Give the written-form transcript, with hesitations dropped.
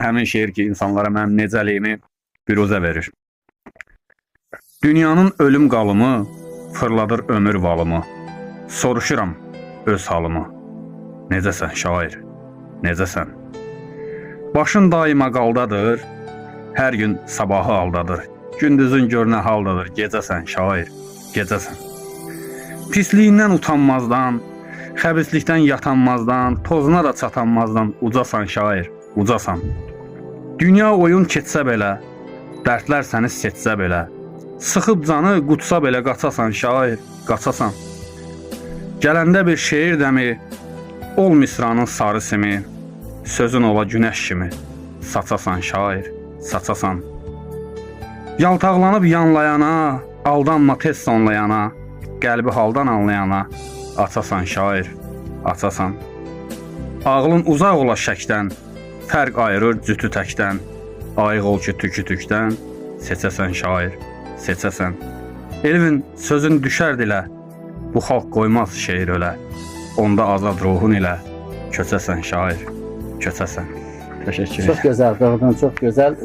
həmin şeir ki, insanlara mənim necəliyimi büruzə verir. Dünyanın ölüm qalımı fırladır ömür valımı. Soruşuram öz halımı. Necəsən şair, necəsən? Başın daima qaldadır, hər gün sabahı aldadır. Gündüzün gör nə haldadır, gecəsən şair, gecəsən. Pisliyindən utanmazdan, xəbislikdən yatanmazdan, tozuna da çatanmazdan ucasan şair, ucasan. Dünya oyun keçsə belə, dərdlər səni seçsə belə, sıxıb canı qutsa belə qaçasan şair, qaçasan. Gələndə bir şeir dəmi, ol misranın sarı simi, sözün ola günəş kimi, saçasan şair, saçasan. Yaltaqlanıb yanlayana, aldanma tez sonlayana, qəlbi haldan anlayana, açasan şair, açasan. Ağlın uzaq ola şəkdən, fərq ayırır cütü təkdən, ayıq ol ki tükü tükdən, seçəsən şair, seçəsən. Elvin sözün düşər dilə, bu xalq qoymaz şeir ölə, onda azad ruhun ilə, köçəsən şair, köçəsən. Teşekkür ederim. Çok güzel, doğrudan çok güzel.